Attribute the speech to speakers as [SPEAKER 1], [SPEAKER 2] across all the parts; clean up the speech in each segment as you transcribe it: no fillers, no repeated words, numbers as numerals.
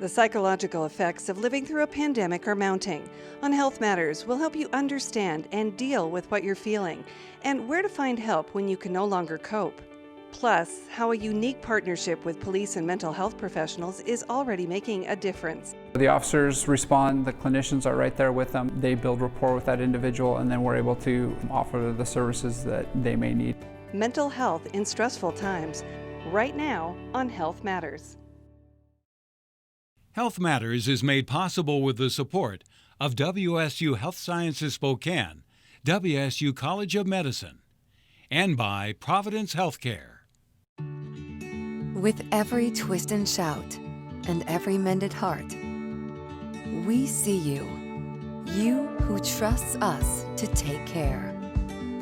[SPEAKER 1] The psychological effects of living through a pandemic are mounting. On Health Matters, we'll help you understand and deal with what you're feeling and where to find help when you can no longer cope. Plus, how a unique partnership with police and mental health professionals is already making a difference.
[SPEAKER 2] The officers respond, the clinicians are right there with them. They build rapport with that individual, and then we're able to offer the services that they may need.
[SPEAKER 1] Mental health in stressful times, right now on Health Matters.
[SPEAKER 3] Health Matters is made possible with the support of WSU Health Sciences Spokane, WSU College of Medicine, and by Providence Healthcare.
[SPEAKER 4] With every twist and shout and every mended heart, we see you. You who trusts us to take care.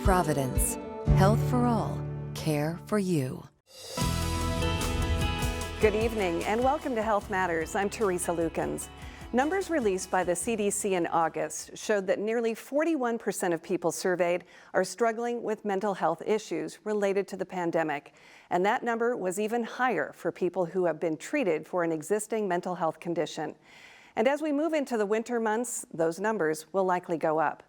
[SPEAKER 4] Providence, health for all, care for you.
[SPEAKER 1] Good evening and welcome to Health Matters. I'm Teresa Lukens. Numbers released by the CDC in August showed that nearly 41% of people surveyed are struggling with mental health issues related to the pandemic. And that number was even higher for people who have been treated for an existing mental health condition. And as we move into the winter months, those numbers will likely go up.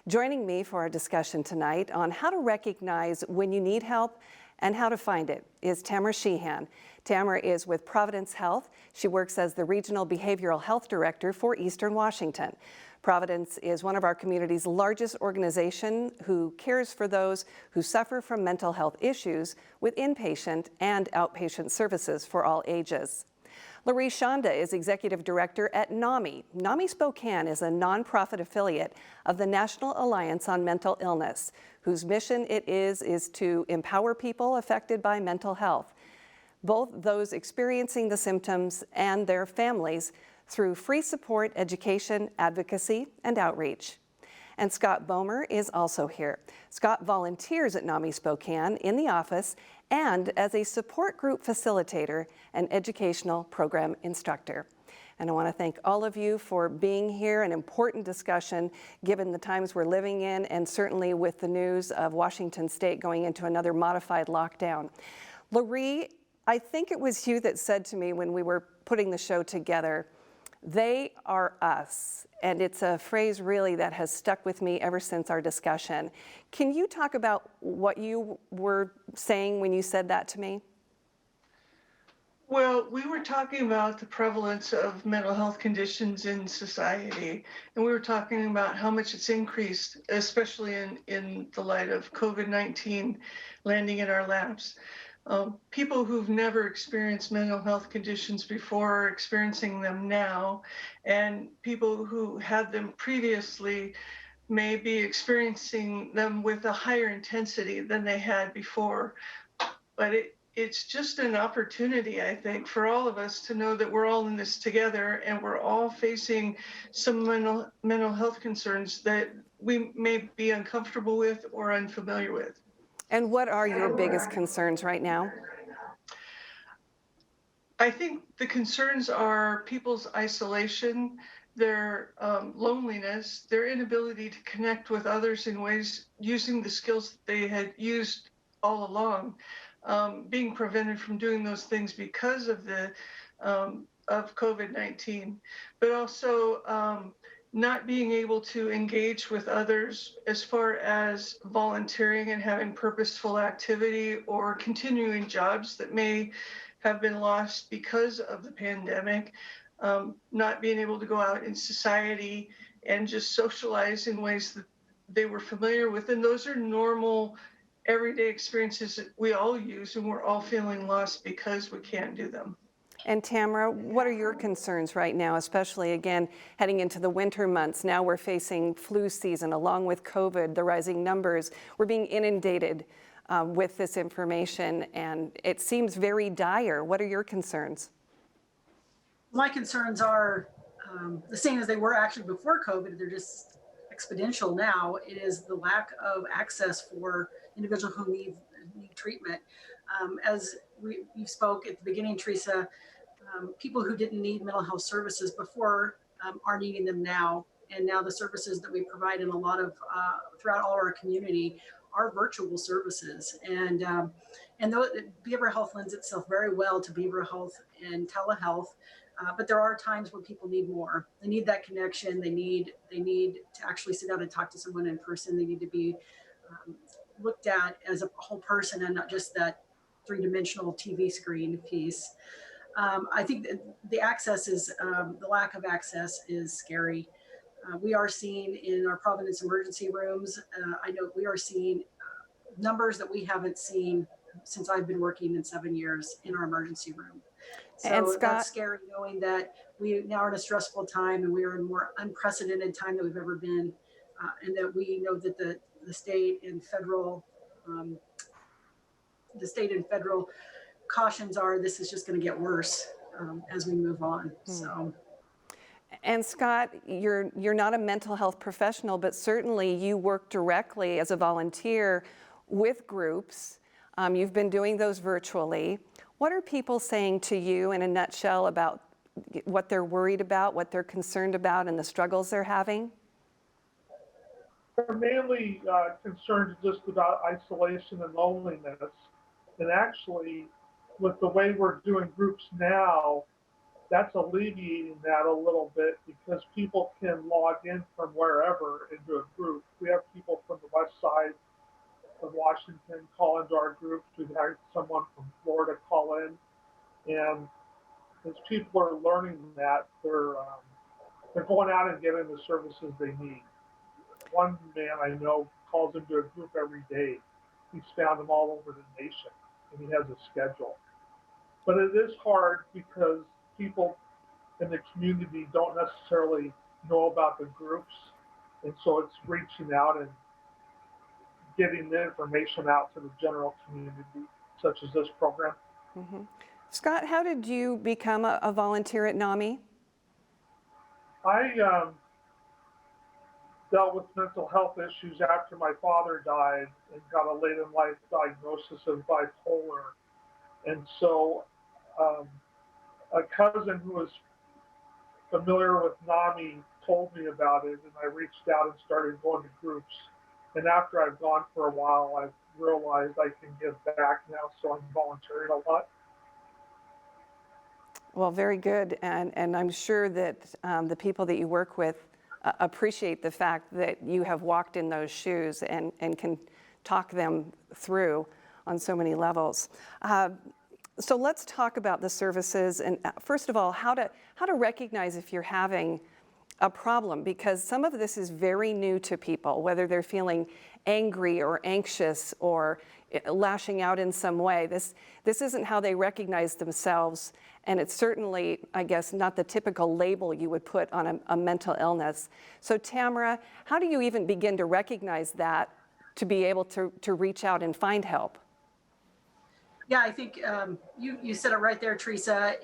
[SPEAKER 1] Joining me for our discussion tonight on how to recognize when you need help and how to find it is Tamara Sheehan. Tamara is with Providence Health. She works as the Regional Behavioral Health Director for Eastern Washington. Providence is one of our community's largest organizations who cares for those who suffer from mental health issues with inpatient and outpatient services for all ages. Larry Shonda is Executive Director at NAMI. NAMI Spokane is a nonprofit affiliate of the National Alliance on Mental Illness, whose mission it is to empower people affected by mental health, both those experiencing the symptoms and their families, through free support, education, advocacy, and outreach. And Scott Bomer is also here. Scott volunteers at NAMI Spokane in the office and as a support group facilitator and educational program instructor. And I want to thank all of you for being here, an important discussion given the times we're living in and certainly with the news of Washington State going into another modified lockdown. Larry, I think it was you that said to me when we were putting the show together, they are us. And it's a phrase really that has stuck with me ever since our discussion. Can you talk about what you were saying when you said that to me?
[SPEAKER 5] Well, we were talking about the prevalence of mental health conditions in society, and we were talking about how much it's increased, especially in the light of COVID-19 landing in our laps. People who've never experienced mental health conditions before are experiencing them now, and people who had them previously may be experiencing them with a higher intensity than they had before. But it's just an opportunity, I think, for all of us to know that we're all in this together and we're all facing some mental health concerns that we may be uncomfortable with or unfamiliar with.
[SPEAKER 1] And what are your biggest concerns right now?
[SPEAKER 5] I think the concerns are people's isolation, their loneliness, their inability to connect with others in ways using the skills that they had used all along, being prevented from doing those things because of the of COVID-19, but also not being able to engage with others as far as volunteering and having purposeful activity or continuing jobs that may have been lost because of the pandemic, not being able to go out in society and just socialize in ways that they were familiar with. And those are normal, everyday experiences that we all use, and we're all feeling lost because we can't do them.
[SPEAKER 1] And Tamara, what are your concerns right now, especially again, heading into the winter months? Now we're facing flu season along with COVID, the rising numbers. We're being inundated with this information and it seems very dire. What are your concerns?
[SPEAKER 6] My concerns are the same as they were actually before COVID. They're just exponential now. It is the lack of access for individuals who need treatment. As you spoke at the beginning, Teresa, people who didn't need mental health services before are needing them now. And now the services that we provide in a lot of, throughout all our community are virtual services. And behavioral health lends itself very well to behavioral health and telehealth. But there are times when people need more. They need that connection. They need to actually sit down and talk to someone in person. They need to be looked at as a whole person and not just that three-dimensional TV screen piece. I think the access is the lack of access is scary. We are seeing in our Providence emergency rooms. I know we are seeing numbers that we haven't seen since I've been working in 7 years in our emergency room.
[SPEAKER 1] And
[SPEAKER 6] So
[SPEAKER 1] Scott,
[SPEAKER 6] that's scary, knowing that we now are in a stressful time and we are in more unprecedented time that we've ever been, and that we know that the state and federal cautions are this is just going to get worse as we move on. So.
[SPEAKER 1] And Scott, you're not a mental health professional, but certainly you work directly as a volunteer with groups. You've been doing those virtually. What are people saying to you in a nutshell about what they're worried about, what they're concerned about, and the struggles they're having?
[SPEAKER 7] They're mainly concerned just about isolation and loneliness. And actually, with the way we're doing groups now, that's alleviating that a little bit because people can log in from wherever into a group. We have people from the west side of Washington call into our groups. We've had someone from Florida call in. And as people are learning that, they're going out and getting the services they need. One man I know calls into a group every day. He's found them all over the nation, and he has a schedule. But it is hard because people in the community don't necessarily know about the groups, and so it's reaching out and getting the information out to the general community, such as this program.
[SPEAKER 1] Mm-hmm. Scott, how did you become a volunteer at NAMI?
[SPEAKER 7] I dealt with mental health issues after my father died and got a late in life diagnosis of bipolar. And so a cousin who was familiar with NAMI told me about it, and I reached out and started going to groups. And after I've gone for a while, I've realized I can give back now, so I'm volunteering a lot.
[SPEAKER 1] Well, very good. And I'm sure that the people that you work with appreciate the fact that you have walked in those shoes and can talk them through on so many levels. So let's talk about the services, and first of all, how to recognize if you're having a problem, because some of this is very new to people, whether they're feeling angry or anxious or lashing out in some way. This isn't how they recognize themselves, and it's certainly, I guess, not the typical label you would put on a mental illness. So Tamara, how do you even begin to recognize that to be able to reach out and find help?
[SPEAKER 6] Yeah, I think you said it right there, Teresa.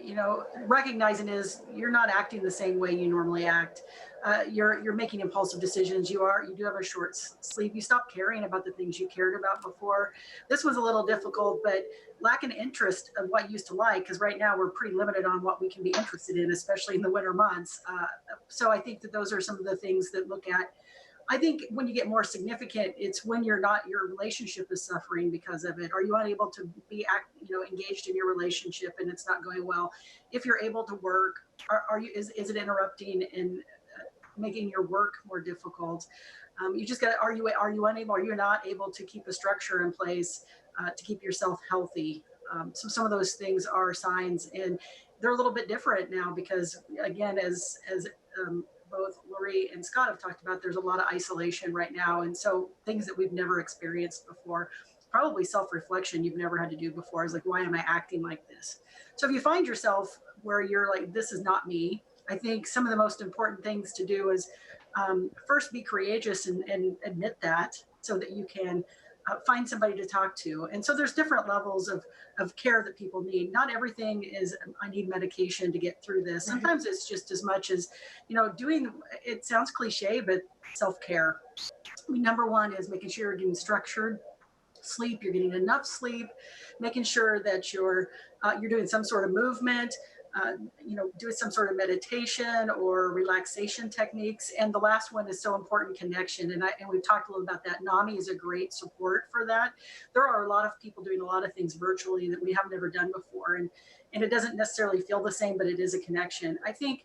[SPEAKER 6] Recognizing is you're not acting the same way you normally act. You're making impulsive decisions. You do have a short sleep. You stop caring about the things you cared about before. This was a little difficult, but lack an interest of what you used to like, because right now we're pretty limited on what we can be interested in, especially in the winter months. So I think that those are some of the things that look at. I think when you get more significant, it's when your relationship is suffering because of it. Are you unable to be engaged in your relationship and it's not going well? If you're able to work, is it interrupting and making your work more difficult? You just got. Are you unable? Are you not able to keep a structure in place to keep yourself healthy? So some of those things are signs, and they're a little bit different now because, again, as both Lori and Scott have talked about, there's a lot of isolation right now. And so things that we've never experienced before, probably self-reflection you've never had to do before is like, why am I acting like this? So if you find yourself where you're like, this is not me, I think some of the most important things to do is first be courageous and admit that so that you can find somebody to talk to. And so there's different levels of care that people need. Not everything is, I need medication to get through this. Sometimes it's just as much as, doing, it sounds cliche, but self-care. Number one is making sure you're getting structured sleep, you're getting enough sleep, making sure that you're doing some sort of movement. do some sort of meditation or relaxation techniques. And the last one is so important, connection. And we've talked a little about that. NAMI is a great support for that. There are a lot of people doing a lot of things virtually that we have never done before. And it doesn't necessarily feel the same, but it is a connection. I think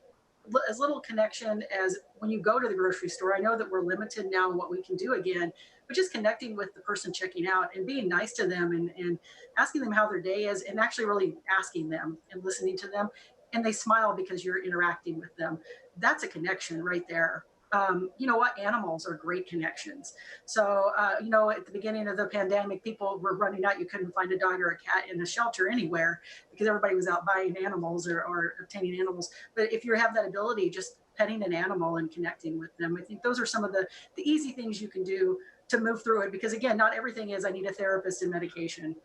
[SPEAKER 6] as little connection as when you go to the grocery store. I know that we're limited now in what we can do again, but just connecting with the person checking out and being nice to them and asking them how their day is, and actually really asking them and listening to them. And they smile because you're interacting with them. That's a connection right there. You know what? Animals are great connections. So, at the beginning of the pandemic, people were running out. You couldn't find a dog or a cat in a shelter anywhere because everybody was out buying animals or obtaining animals. But if you have that ability, just petting an animal and connecting with them, I think those are some of the easy things you can do to move through it. Because again, not everything is I need a therapist and medication.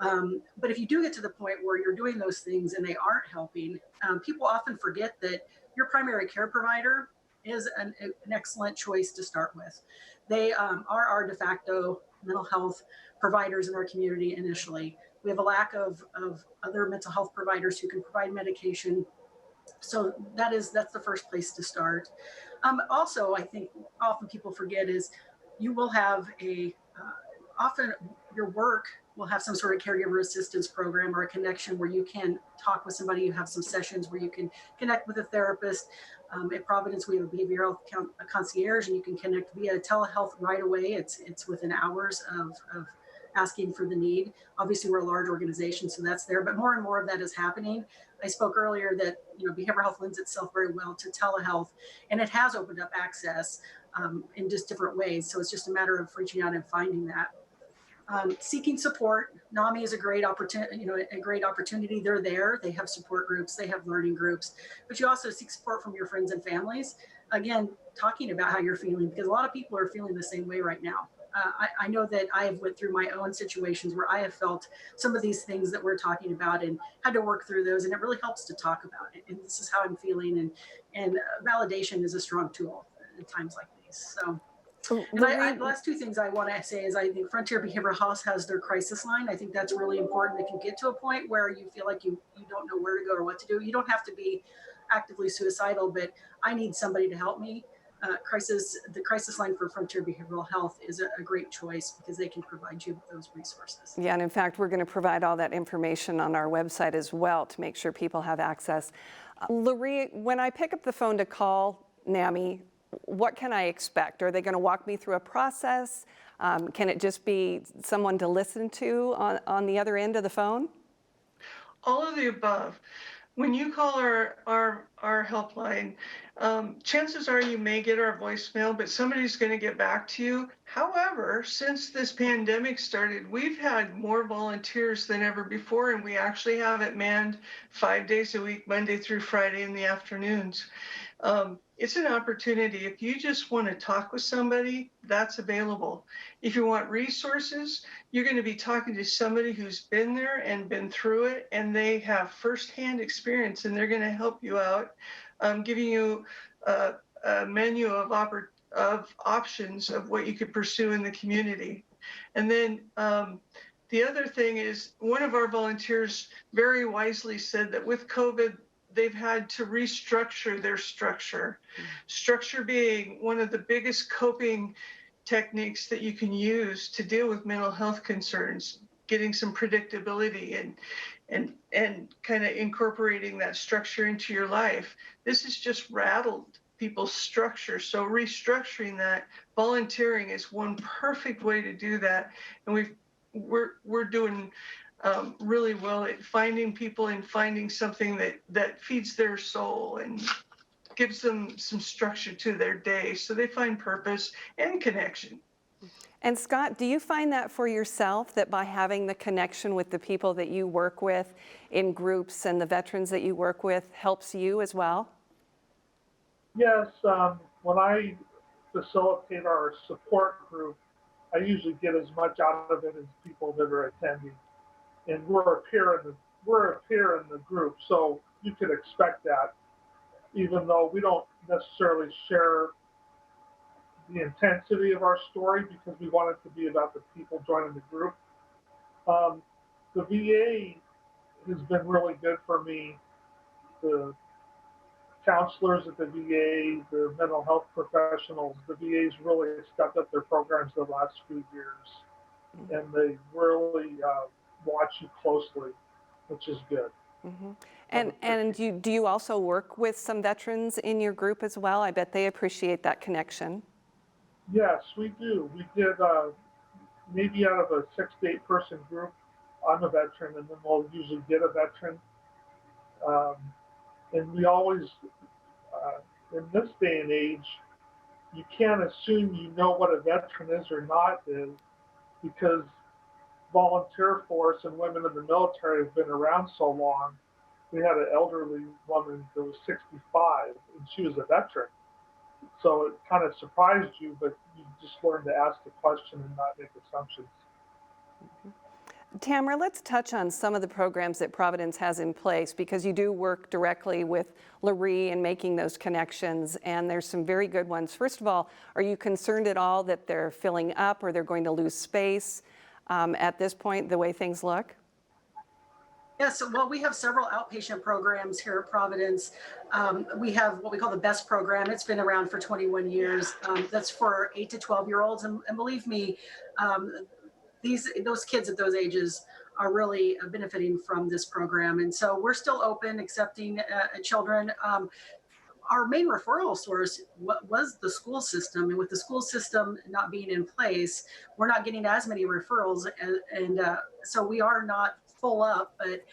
[SPEAKER 6] But if you do get to the point where you're doing those things and they aren't helping, people often forget that your primary care provider is an excellent choice to start with. They are our de facto mental health providers in our community initially. We have a lack of other mental health providers who can provide medication. So that's the first place to start. Also, I think often people forget is you will have often your work will have some sort of caregiver assistance program or a connection where you can talk with somebody. You have some sessions where you can connect with a therapist. At Providence, we have a behavioral concierge, and you can connect via telehealth right away. It's within hours of asking for the need. Obviously, we're a large organization, so that's there, but more and more of that is happening. I spoke earlier that behavioral health lends itself very well to telehealth, and it has opened up access in just different ways. So it's just a matter of reaching out and finding that. Seeking support. NAMI is a great opportunity. They're there. They have support groups. They have learning groups. But you also seek support from your friends and families. Again, talking about how you're feeling, because a lot of people are feeling the same way right now. I know that I have went through my own situations where I have felt some of these things that we're talking about and had to work through those. And it really helps to talk about it. And this is how I'm feeling. And validation is a strong tool at times like these. So. And the last two things I want to say is I think Frontier Behavioral Health has their crisis line. I think that's really important. If you get to a point where you feel like you don't know where to go or what to do, you don't have to be actively suicidal, but I need somebody to help me. The crisis line for Frontier Behavioral Health is a great choice because they can provide you with those resources.
[SPEAKER 1] Yeah, and in fact, we're going to provide all that information on our website as well to make sure people have access. Laurie, when I pick up the phone to call NAMI, what can I expect? Are they going to walk me through a process? Can it just be someone to listen to on the other end of the phone?
[SPEAKER 5] All of the above. When you call our helpline, chances are you may get our voicemail, but somebody's going to get back to you. However, since this pandemic started, we've had more volunteers than ever before, and we actually have it manned 5 days a week, Monday through Friday in the afternoons. It's an opportunity. If you just want to talk with somebody, that's available. If you want resources, you're going to be talking to somebody who's been there and been through it, and they have firsthand experience, and they're going to help you out, giving you a menu of options of what you could pursue in the community. And then the other thing is, one of our volunteers very wisely said that with COVID, they've had to restructure their structure. Structure being one of the biggest coping techniques that you can use to deal with mental health concerns, getting some predictability and kind of incorporating that structure into your life. This has just rattled people's structure. So restructuring that, volunteering is one perfect way to do that. And we're doing really well at finding people and finding something that feeds their soul and gives them some structure to their day so they find purpose and connection.
[SPEAKER 1] And Scott, do you find that for yourself, that by having the connection with the people that you work with in groups and the veterans that you work with helps you as well?
[SPEAKER 7] Yes, when I facilitate our support group, I usually get as much out of it as people that are attending. And we're a peer in the group, so you can expect that, even though we don't necessarily share the intensity of our story because we want it to be about the people joining the group. The VA has been really good for me the counselors at the VA, the mental health professionals, the VA's really stepped up their programs the last few years, and they really watch you closely, which is good.
[SPEAKER 1] And do you also work with some veterans in your group as well? I bet they appreciate that connection.
[SPEAKER 7] Yes, we do. We did maybe out of a 6 to 8 person group, I'm a veteran, and then we'll usually get a veteran. And we always, in this day and age, you can't assume you know what a veteran is or not is, because volunteer force and women in the military have been around so long. We had an elderly woman that was 65, and she was a veteran. So it kind of surprised you, but you just learn to ask the question and not make assumptions.
[SPEAKER 1] Tamara, let's touch on some of the programs that Providence has in place, because you do work directly with Larry and making those connections, and there's some very good ones. First of all, are you concerned at all that they're filling up or they're going to lose space at this point, the way things look?
[SPEAKER 6] Yes, well, we have several outpatient programs here at Providence. We have what we call the BEST program. It's been around for 21 years. That's for 8 to 12-year-olds. And believe me, those kids at those ages are really benefiting from this program. And so we're still open, accepting children. Our main referral source was the school system, and with the school system not being in place, we're not getting as many referrals, and so we are not full up, but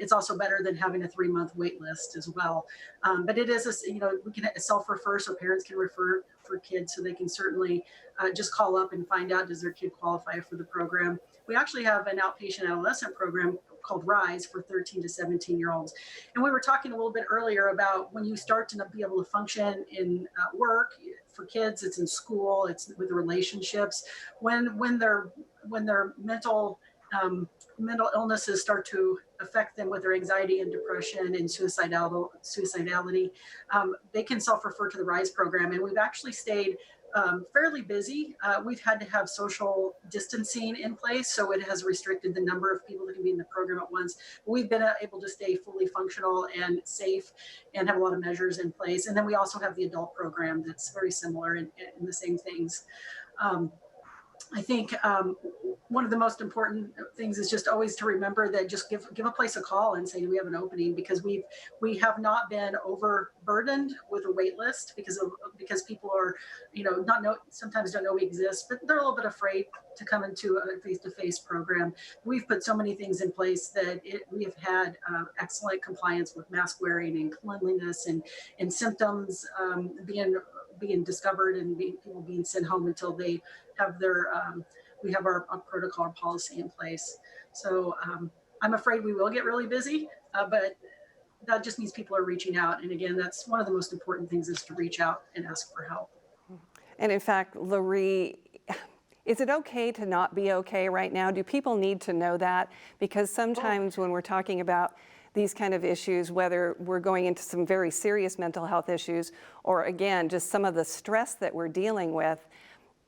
[SPEAKER 6] it's also better than having a 3-month wait list as well. But it is we can self-refer, so parents can refer for kids, so they can certainly just call up and find out, does their kid qualify for the program. We actually have an outpatient adolescent program called RISE for 13 to 17-year-olds. And we were talking a little bit earlier about when you start to be able to function in work. For kids, it's in school, it's with relationships. When their mental illnesses start to affect them with their anxiety and depression and suicidality, they can self-refer to the RISE program. And we've actually stayed fairly busy. We've had to have social distancing in place, so it has restricted the number of people that can be in the program at once. But we've been able to stay fully functional and safe and have a lot of measures in place. And then we also have the adult program that's very similar in the same things. I think one of the most important things is just always to remember that just give a place a call and say, do we have an opening? Because we have not been overburdened with a wait list because people are, sometimes don't know we exist, but they're a little bit afraid to come into a face-to-face program. We've put so many things in place that we have had excellent compliance with mask wearing and cleanliness and symptoms being discovered and people being sent home until they have their we have our protocol or policy in place. So I'm afraid we will get really busy, but that just means people are reaching out. And again, that's one of the most important things, is to reach out and ask for help.
[SPEAKER 1] And in fact, Larry, is it okay to not be okay right now? Do people need to know that? Because sometimes when we're talking about these kind of issues, whether we're going into some very serious mental health issues, or again, just some of the stress that we're dealing with,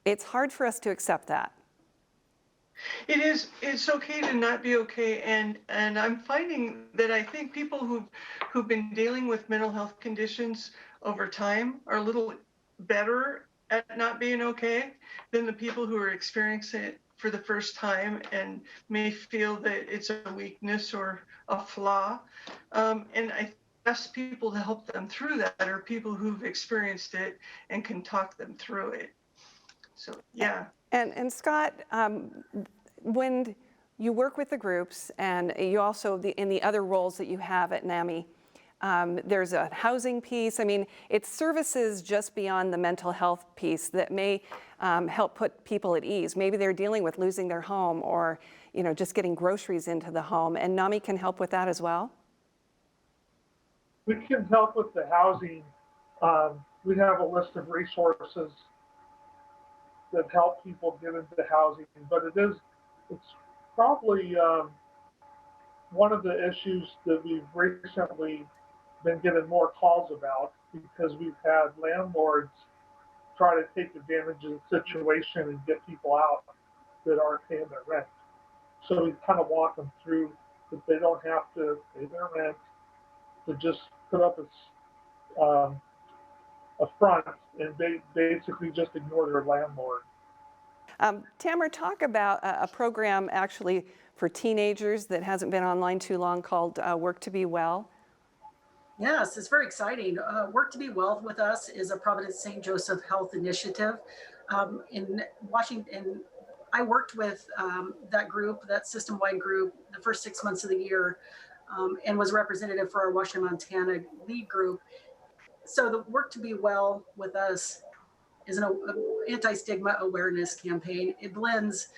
[SPEAKER 1] it's hard for us to accept that.
[SPEAKER 5] It is. It's okay to not be okay, and I'm finding that I think people who've been dealing with mental health conditions over time are a little better at not being okay than the people who are experiencing it for the first time and may feel that it's a weakness or a flaw. And I ask people to help them through that are people who've experienced it and can talk them through it. So yeah.
[SPEAKER 1] And Scott, when you work with the groups, and you also in the other roles that you have at NAMI, there's a housing piece. I mean, it's services just beyond the mental health piece that may help put people at ease. Maybe they're dealing with losing their home, or just getting groceries into the home, and NAMI can help with that as well.
[SPEAKER 7] We can help with the housing. We have a list of resources that help people get into housing, but it's probably one of the issues that we've recently been getting more calls about, because we've had landlords try to take advantage of the situation and get people out that aren't paying their rent. So we kind of walk them through that they don't have to pay their rent, to just put up a front and basically just ignore their landlord.
[SPEAKER 1] Tamara, talk about a program actually for teenagers that hasn't been online too long called Work to Be Well.
[SPEAKER 6] Yes, it's very exciting. Work to Be Well with us is a Providence St. Joseph Health Initiative. In Washington, I worked with that group, that system-wide group, the first 6 months of the year, and was representative for our Washington, Montana lead group. So the Work to Be Well with us is an anti-stigma awareness campaign. It blends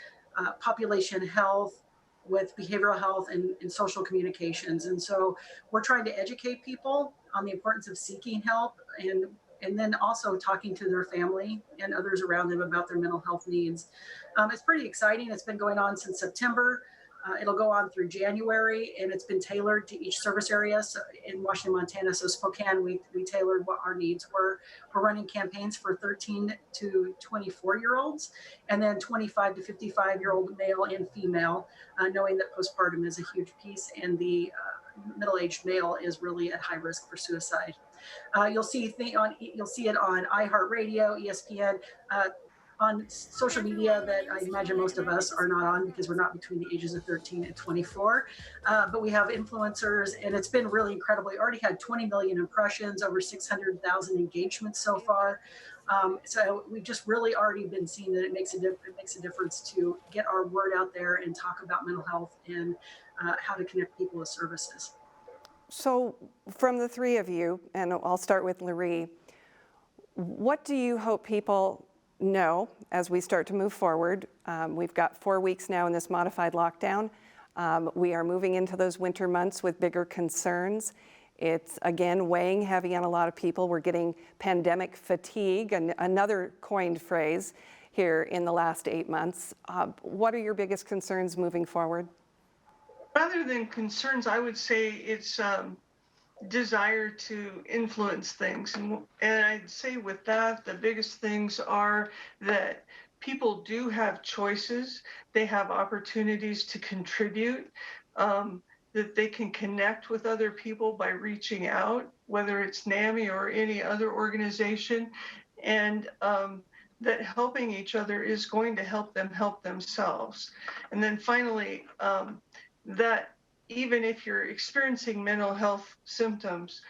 [SPEAKER 6] population health with behavioral health and social communications. And so we're trying to educate people on the importance of seeking help and then also talking to their family and others around them about their mental health needs. It's pretty exciting. It's been going on since September. It'll go on through January, and it's been tailored to each service area. So in Washington, Montana, so Spokane, we tailored what our needs were. We're running campaigns for 13 to 24-year-olds, and then 25 to 55-year-old male and female, knowing that postpartum is a huge piece, and the middle-aged male is really at high risk for suicide. You'll see it on iHeartRadio, ESPN, on social media that I imagine most of us are not on because we're not between the ages of 13 and 24. But we have influencers, and it's been really incredible. We already had 20 million impressions, over 600,000 engagements so far. So we've just really already been seeing that it makes a difference to get our word out there and talk about mental health and how to connect people with services.
[SPEAKER 1] So from the three of you, and I'll start with Larry, what do you hope people know as we start to move forward? We've got 4 weeks now in this modified lockdown. We are moving into those winter months with bigger concerns. It's again weighing heavy on a lot of people. We're getting pandemic fatigue, and another coined phrase here in the last 8 months. What are your biggest concerns moving forward?
[SPEAKER 5] Rather than concerns, I would say it's desire to influence things. And I'd say with that, the biggest things are that people do have choices. They have opportunities to contribute, that they can connect with other people by reaching out, whether it's NAMI or any other organization, and that helping each other is going to help them help themselves. And then finally, that even if you're experiencing mental health symptoms,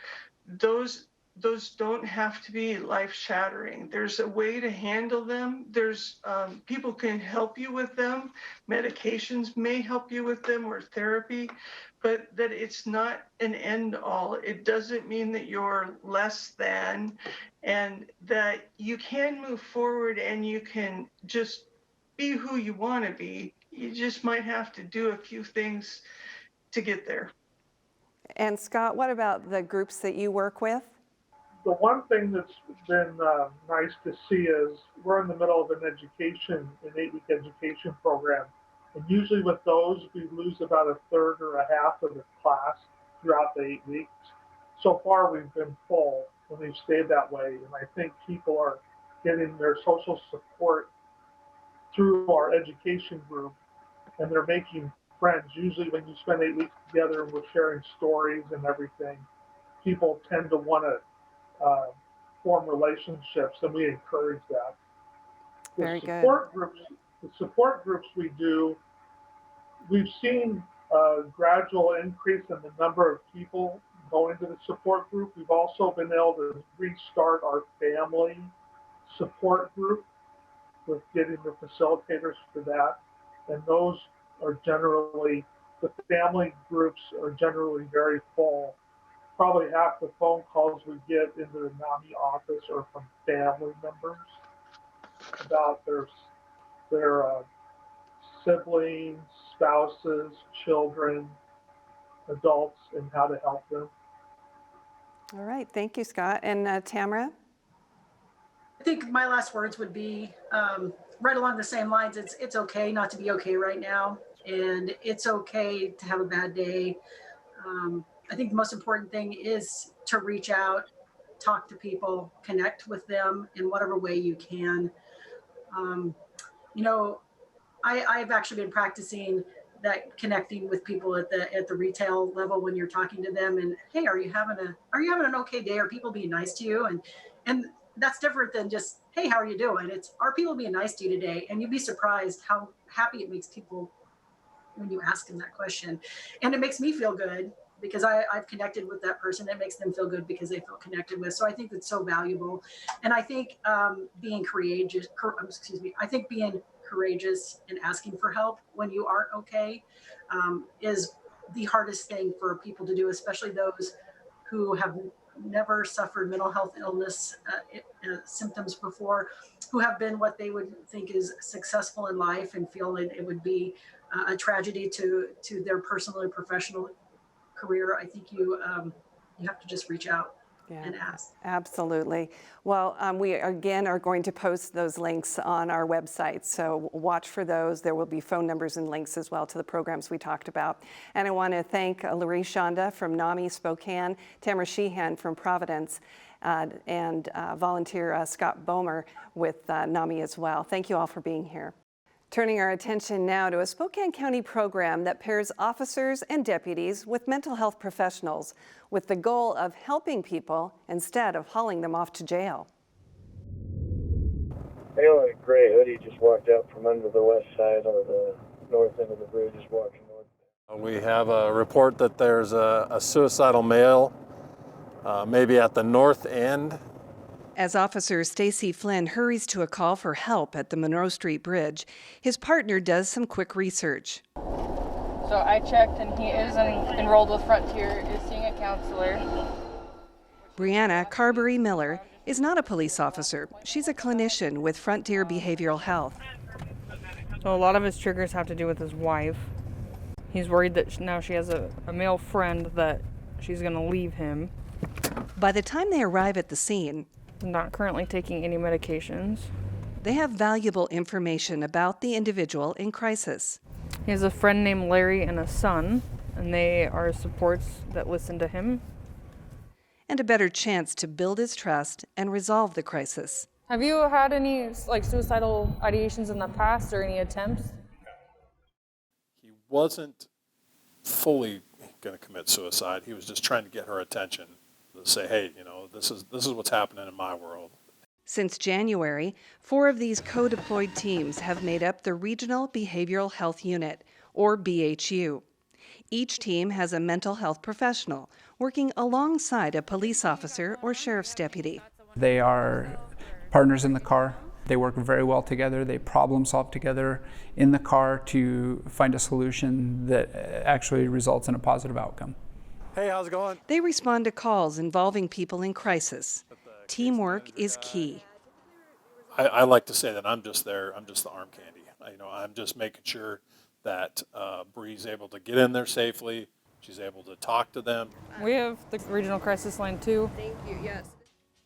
[SPEAKER 5] those don't have to be life-shattering. There's a way to handle them. There's people can help you with them. Medications may help you with them, or therapy, but that it's not an end-all. It doesn't mean that you're less than, and that you can move forward and you can just be who you want to be. You just might have to do a few things to get there. And
[SPEAKER 1] Scott, what about the groups that you work with?
[SPEAKER 7] The one thing that's been nice to see is we're in the middle of an 8-week education program. And usually with those, we lose about a third or a half of the class throughout the 8 weeks. So far, we've been full, and we've stayed that way. And I think people are getting their social support through our education group, and they're making friends. Usually when you spend 8 weeks together and we're sharing stories and everything, people tend to want to form relationships, and we encourage that.
[SPEAKER 1] Very good.
[SPEAKER 7] The support groups we do, we've seen a gradual increase in the number of people going to the support group. We've also been able to restart our family support group with getting the facilitators for that. And those are generally, the family groups are generally very full. Probably half the phone calls we get into the NAMI office are from family members about their siblings, spouses, children, adults, and how to help them.
[SPEAKER 1] All right, thank you, Scott. And Tamara?
[SPEAKER 6] I think my last words would be right along the same lines. It's okay not to be okay right now, and it's okay to have a bad day. I think the most important thing is to reach out, talk to people, connect with them in whatever way you can. I've actually been practicing that connecting with people at the retail level when you're talking to them, and hey, are you having an okay day? Are people being nice to you? And that's different than just, hey, how are you doing? It's, are people being nice to you today? And you'd be surprised how happy it makes people when you ask them that question. And it makes me feel good because I've connected with that person. It makes them feel good because they feel connected with. So I think that's so valuable. And I think being courageous and asking for help when you aren't okay is the hardest thing for people to do, especially those who have never suffered mental health illness symptoms before, who have been what they would think is successful in life and feel that it would be a tragedy to their personal or professional career. I think you have to just reach out and ask.
[SPEAKER 1] Absolutely. Well, we again are going to post those links on our website, so watch for those. There will be phone numbers and links as well to the programs we talked about. And I want to thank Larry Shonda from NAMI Spokane, Tamara Sheehan from Providence, and volunteer Scott Bomer with NAMI as well. Thank you all for being here. Turning our attention now to a Spokane County program that pairs officers and deputies with mental health professionals with the goal of helping people instead of hauling them off to jail.
[SPEAKER 8] Hale and a gray hoodie just walked out from under the west side or the north end of the bridge, just walking north.
[SPEAKER 9] We have a report that there's a suicidal male, maybe at the north end.
[SPEAKER 1] As Officer Stacy Flynn hurries to a call for help at the Monroe Street Bridge, his partner does some quick research.
[SPEAKER 10] So I checked, and he is enrolled with Frontier, is seeing a counselor.
[SPEAKER 1] Brianna Carberry Miller is not a police officer. She's a clinician with Frontier Behavioral Health.
[SPEAKER 10] So a lot of his triggers have to do with his wife. He's worried that now she has a male friend that she's going to leave him.
[SPEAKER 1] By the time they arrive at the scene,
[SPEAKER 10] Not currently taking any medications.
[SPEAKER 1] they have valuable information about the individual in crisis.
[SPEAKER 10] He has a friend named Larry and a son, and they are supports that listen to him.
[SPEAKER 1] And a better chance to build his trust and resolve the crisis.
[SPEAKER 10] Have you had any suicidal ideations in the past or any attempts?
[SPEAKER 9] He wasn't fully going to commit suicide. He was just trying to get her attention, to say, hey, this is what's happening in my world.
[SPEAKER 1] Since January, 4 of these co-deployed teams have made up the Regional Behavioral Health Unit, or BHU. Each team has a mental health professional working alongside a police officer or sheriff's deputy.
[SPEAKER 2] They are partners in the car. They work very well together. They problem solve together in the car to find a solution that actually results in a positive outcome.
[SPEAKER 9] Hey, how's it going?
[SPEAKER 1] They respond to calls involving people in crisis. Teamwork is key.
[SPEAKER 9] I like to say that I'm just the arm candy. I'm just making sure that Bree's able to get in there safely. She's able to talk to them.
[SPEAKER 10] We have the regional crisis line too.
[SPEAKER 1] Thank you, yes.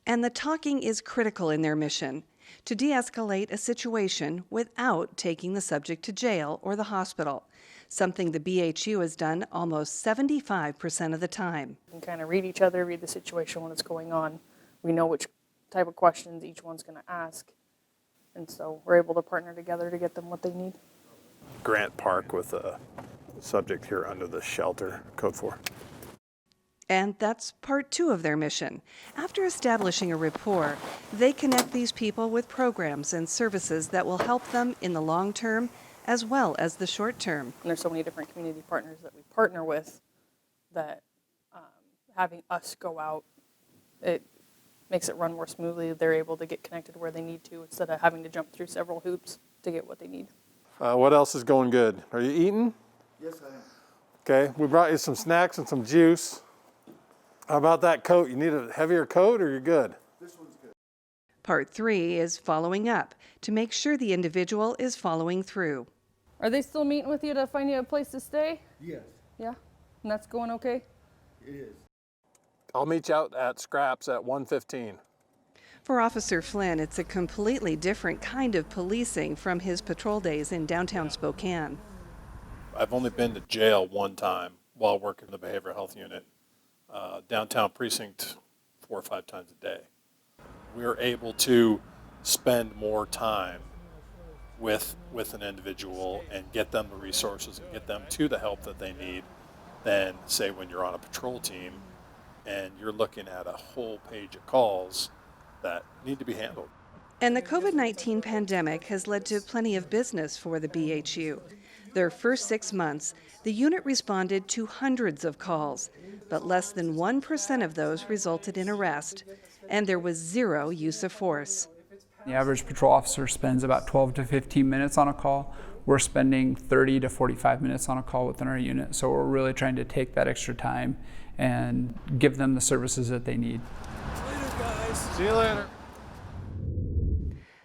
[SPEAKER 1] And the talking is critical in their mission, to de-escalate a situation without taking the subject to jail or the hospital, something the BHU has done almost 75% of the time.
[SPEAKER 10] We can kind of read each other, read the situation when it's going on. We know which type of questions each one's going to ask, and so we're able to partner together to get them what they need.
[SPEAKER 9] Grant Park with a subject here under the shelter, code 4.
[SPEAKER 1] And that's part 2 of their mission. After establishing a rapport, they connect these people with programs and services that will help them in the long term as well as the short term.
[SPEAKER 10] And there's so many different community partners that we partner with that having us go out, it makes it run more smoothly. They're able to get connected where they need to instead of having to jump through several hoops to get what they need.
[SPEAKER 9] What else is going good? Are you eating?
[SPEAKER 11] Yes, I am.
[SPEAKER 9] Okay, we brought you some snacks and some juice. How about that coat? You need a heavier coat or you're good?
[SPEAKER 11] This one's good.
[SPEAKER 1] Part 3 is following up to make sure the individual is following through.
[SPEAKER 10] Are they still meeting with you to find you a place to stay?
[SPEAKER 11] Yes,
[SPEAKER 10] Yeah? And that's going okay?
[SPEAKER 11] it is.
[SPEAKER 9] I'll meet you out at Scraps at 1:15.
[SPEAKER 1] For Officer Flynn, it's a completely different kind of policing from his patrol days in downtown Spokane.
[SPEAKER 9] I've only been to jail one time while working in the behavioral health unit, downtown precinct 4 or 5 times a day. We were able to spend more time with an individual and get them the resources and get them to the help that they need than, say, when you're on a patrol team and you're looking at a whole page of calls that need to be handled.
[SPEAKER 1] And the COVID-19 pandemic has led to plenty of business for the BHU. Their first 6 months, the unit responded to hundreds of calls, but less than 1% of those resulted in arrest, and there was zero use of force.
[SPEAKER 2] The average patrol officer spends about 12 to 15 minutes on a call. We're spending 30 to 45 minutes on a call within our unit, so we're really trying to take that extra time and give them the services that they need.
[SPEAKER 9] Later, guys. See you later.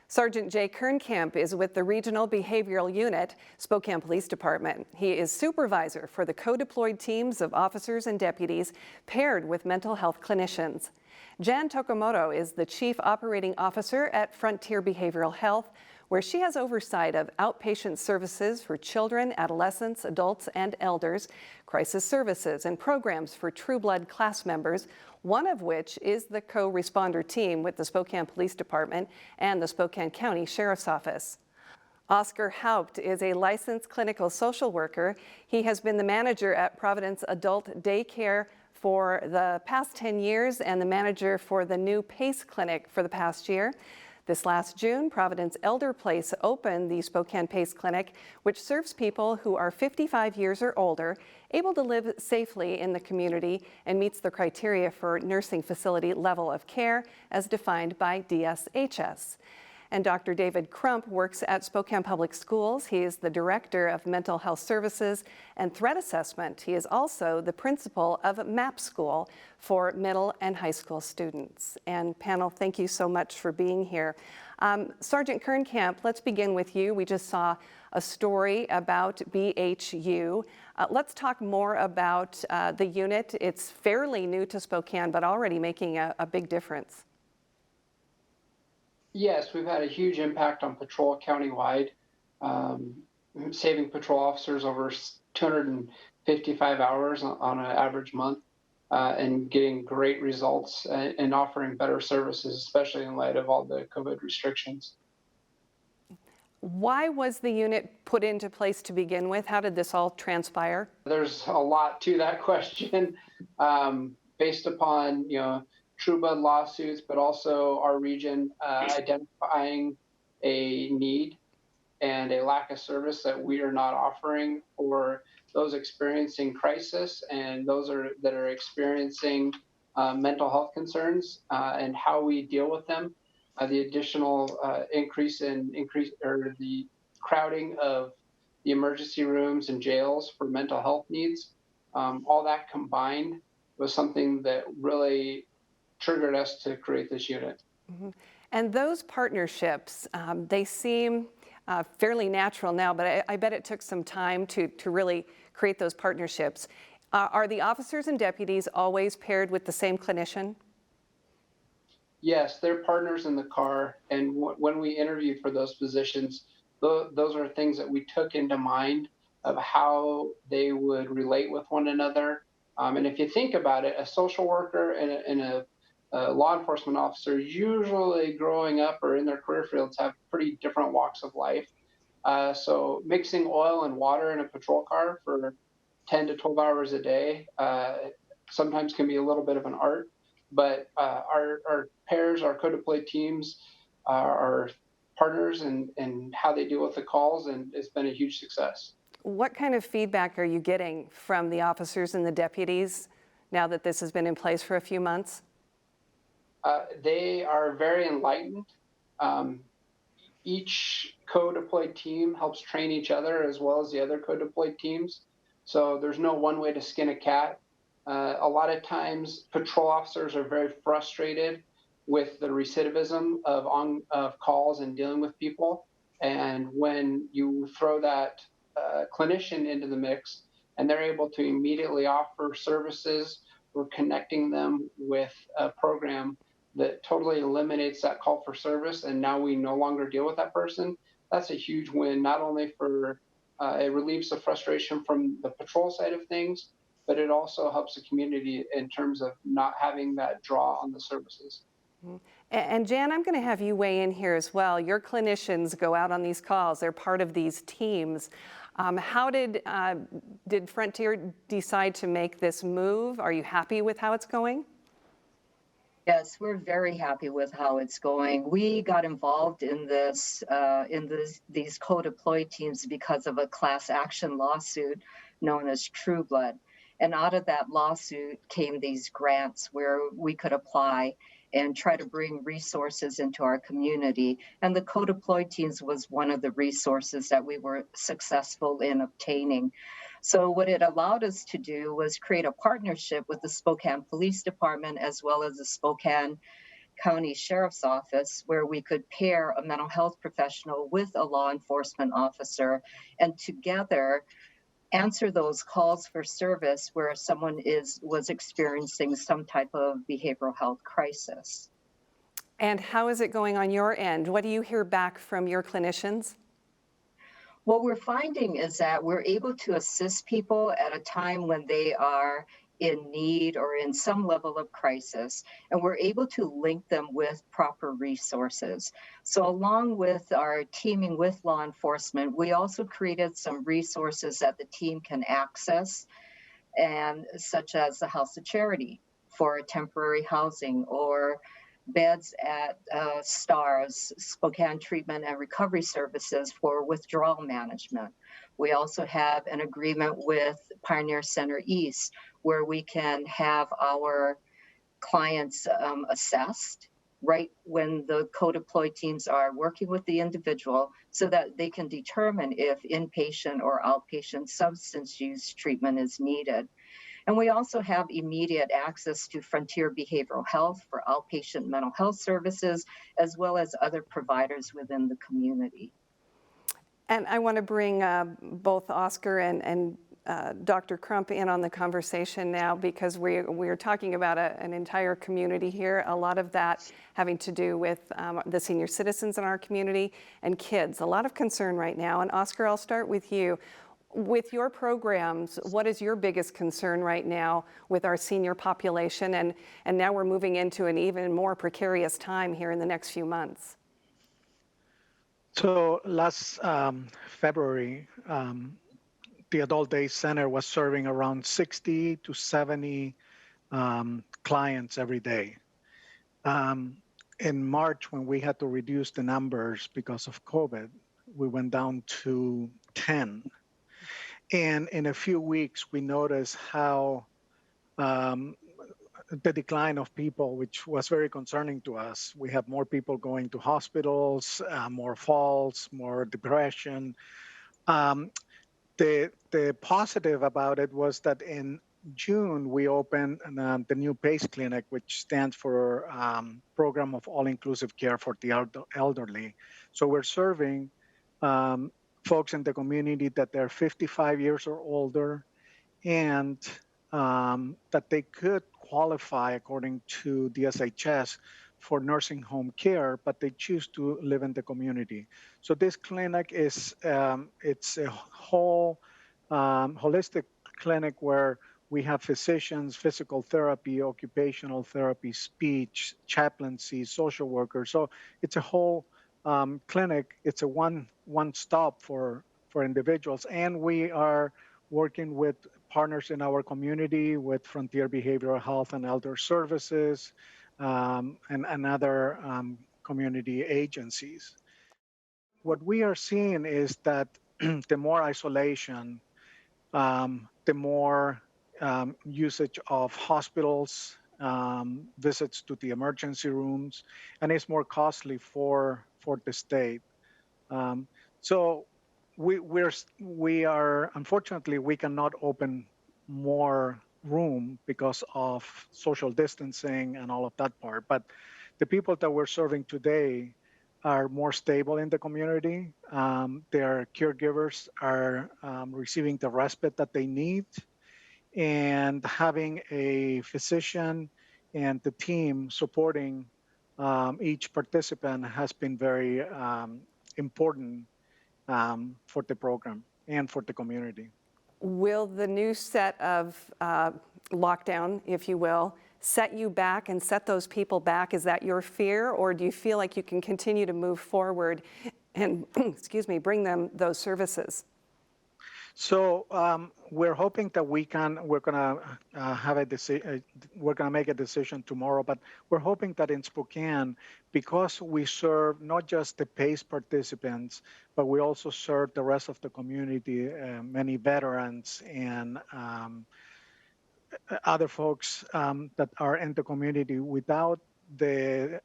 [SPEAKER 1] Sergeant Jay Kernkamp is with the Regional Behavioral Unit, Spokane Police Department. He is supervisor for the co-deployed teams of officers and deputies paired with mental health clinicians. Jan Tokomoto is the Chief Operating Officer at Frontier Behavioral Health, where she has oversight of outpatient services for children, adolescents, adults, and elders, crisis services, and programs for True Blood class members, one of which is the co-responder team with the Spokane Police Department and the Spokane County Sheriff's Office. Oscar Haupt is a licensed clinical social worker. He has been the manager at Providence Adult Daycare for the past 10 years and the manager for the new PACE clinic for the past year. This last June, Providence Elder Place opened the Spokane PACE Clinic, which serves people who are 55 years or older, able to live safely in the community and meets the criteria for nursing facility level of care as defined by DSHS. And Dr. David Crump works at Spokane Public Schools. He is the Director of Mental Health Services and Threat Assessment. He is also the principal of MAP School for middle and high school students. And panel, thank you so much for being here. Sergeant Kernkamp, let's begin with you. We just saw a story about BHU. Let's talk more about the unit. It's fairly new to Spokane, but already making a big difference.
[SPEAKER 12] Yes, we've had a huge impact on patrol countywide, saving patrol officers over 255 hours on an average month, and getting great results and offering better services, especially in light of all the COVID restrictions.
[SPEAKER 1] Why was the unit put into place to begin with? How did this all transpire?
[SPEAKER 12] There's a lot to that question, based upon, True Blood lawsuits, but also our region identifying a need and a lack of service that we are not offering for those experiencing crisis and those that are experiencing mental health concerns, and how we deal with them. The additional the crowding of the emergency rooms and jails for mental health needs, all that combined was something that really triggered us to create this unit.
[SPEAKER 1] Mm-hmm. And those partnerships, they seem fairly natural now, but I bet it took some time to really create those partnerships. Are the officers and deputies always paired with the same clinician?
[SPEAKER 12] Yes, they're partners in the car, and when we interviewed for those positions, those are things that we took into mind of how they would relate with one another. And if you think about it, a social worker and a law enforcement officer, usually growing up or in their career fields, have pretty different walks of life. So mixing oil and water in a patrol car for 10 to 12 hours a day sometimes can be a little bit of an art. But our pairs, our co-deployed teams, are partners in how they deal with the calls, and it's been a huge success.
[SPEAKER 1] What kind of feedback are you getting from the officers and the deputies now that this has been in place for a few months?
[SPEAKER 12] They are very enlightened. Each co-deployed team helps train each other as well as the other co-deployed teams. So there's no one way to skin a cat. A lot of times patrol officers are very frustrated with the recidivism of calls and dealing with people. And when you throw that clinician into the mix and they're able to immediately offer services, we're connecting them with a program that totally eliminates that call for service, and now we no longer deal with that person. That's a huge win, not only for it relieves the frustration from the patrol side of things, but it also helps the community in terms of not having that draw on the services.
[SPEAKER 1] And Jan, I'm going to have you weigh in here as well. Your clinicians go out on these calls. They're part of these teams. How did Frontier decide to make this move? Are you happy with how it's going?
[SPEAKER 13] Yes, we're very happy with how it's going. We got involved in these co-deploy teams because of a class action lawsuit known as True Blood. And out of that lawsuit came these grants where we could apply and try to bring resources into our community. And the co-deploy teams was one of the resources that we were successful in obtaining. So what it allowed us to do was create a partnership with the Spokane Police Department as well as the Spokane County Sheriff's Office, where we could pair a mental health professional with a law enforcement officer, and together answer those calls for service where someone was experiencing some type of behavioral health crisis.
[SPEAKER 1] And how is it going on your end? What do you hear back from your clinicians?
[SPEAKER 13] What we're finding is that we're able to assist people at a time when they are in need or in some level of crisis, and we're able to link them with proper resources. So along with our teaming with law enforcement, we also created some resources that the team can access, and such as the House of Charity for temporary housing, or beds at STARS, Spokane Treatment and Recovery Services, for withdrawal management. We also have an agreement with Pioneer Center East, where we can have our clients assessed right when the co-deploy teams are working with the individual, so that they can determine if inpatient or outpatient substance use treatment is needed. And we also have immediate access to Frontier Behavioral Health for outpatient mental health services, as well as other providers within the community.
[SPEAKER 1] And I want to bring both Oscar and Dr. Crump in on the conversation now, because we're talking about an entire community here, a lot of that having to do with the senior citizens in our community and kids. A lot of concern right now. And Oscar, I'll start with you. With your programs, what is your biggest concern right now with our senior population? And now we're moving into an even more precarious time here in the next few months.
[SPEAKER 14] So last February, the Adult Day Center was serving around 60 to 70 clients every day. In March, when we had to reduce the numbers because of COVID, we went down to 10. And in a few weeks, we noticed how the decline of people, which was very concerning to us. We have more people going to hospitals, more falls, more depression. The positive about it was that in June, we opened the new PACE clinic, which stands for Program of All-Inclusive Care for the Elderly. So we're serving folks in the community that they're 55 years or older, and that they could qualify according to DSHS for nursing home care, but they choose to live in the community. So this clinic is it's a whole holistic clinic where we have physicians, physical therapy, occupational therapy, speech, chaplaincy, social workers. So it's a whole clinic. It's a one stop for individuals, and we are working with partners in our community, with Frontier Behavioral Health and Elder Services, and other community agencies. What we are seeing is that the more isolation, the more usage of hospitals, visits to the emergency rooms, and it's more costly for the state. So we are, unfortunately, we cannot open more room because of social distancing and all of that part. But the people that we're serving today are more stable in the community. Their caregivers are receiving the respite that they need, and having a physician and the team supporting each participant has been very important for the program and for the community.
[SPEAKER 1] Will the new set of lockdown, if you will, set you back and set those people back? Is that your fear, or do you feel like you can continue to move forward and, excuse me, bring them those services?
[SPEAKER 14] So we're hoping that we're gonna have a decision. We're gonna make a decision tomorrow, but we're hoping that in Spokane, because we serve not just the PACE participants, but we also serve the rest of the community, many veterans and other folks that are in the community without the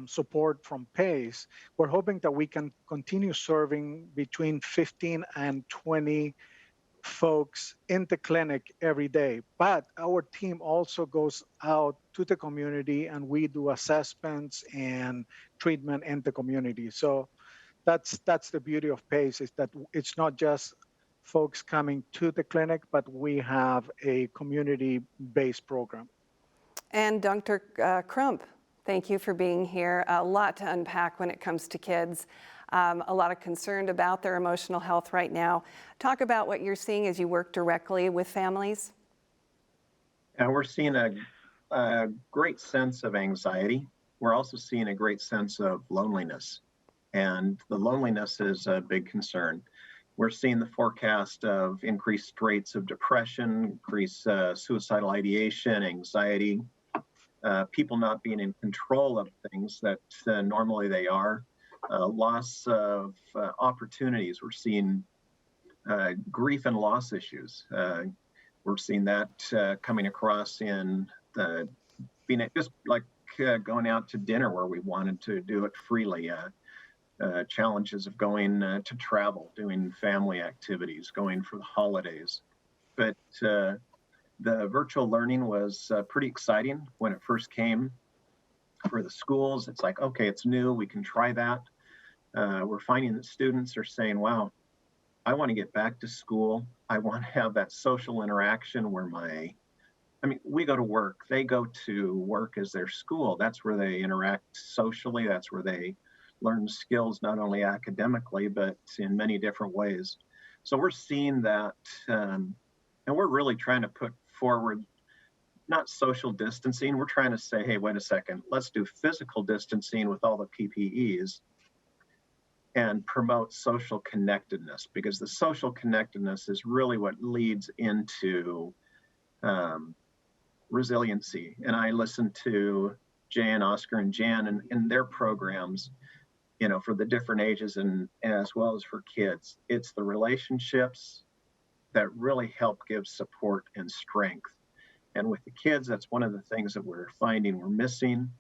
[SPEAKER 14] support from PACE. We're hoping that we can continue serving between 15 and 20 folks in the clinic every day. But our team also goes out to the community and we do assessments and treatment in the community. So that's the beauty of PACE, is that it's not just folks coming to the clinic, but we have a community-based program.
[SPEAKER 1] And Dr. Crump, thank you for being here. A lot to unpack when it comes to kids. A lot of concern about their emotional health right now. Talk about what you're seeing as you work directly with families.
[SPEAKER 15] And we're seeing a great sense of anxiety. We're also seeing a great sense of loneliness. And the loneliness is a big concern. We're seeing the forecast of increased rates of depression, increased suicidal ideation, anxiety, people not being in control of things that normally they are. Loss of opportunities. We're seeing grief and loss issues. We're seeing that coming across in being just like going out to dinner where we wanted to do it freely. Challenges of going to travel, doing family activities, going for the holidays. But the virtual learning was pretty exciting when it first came for the schools. It's like, okay, it's new, we can try that. We're finding that students are saying, wow, I want to get back to school. I want to have that social interaction where we go to work, they go to work as their school. That's where they interact socially. That's where they learn skills, not only academically, but in many different ways. So we're seeing that, and we're really trying to put forward not social distancing. We're trying to say, hey, wait a second, let's do physical distancing with all the PPEs and promote social connectedness, because the social connectedness is really what leads into resiliency. And I listen to Jan, Oscar, and Jan and their programs, for the different ages and as well as for kids. It's the relationships that really help give support and strength. And with the kids, that's one of the things that we're finding we're missing.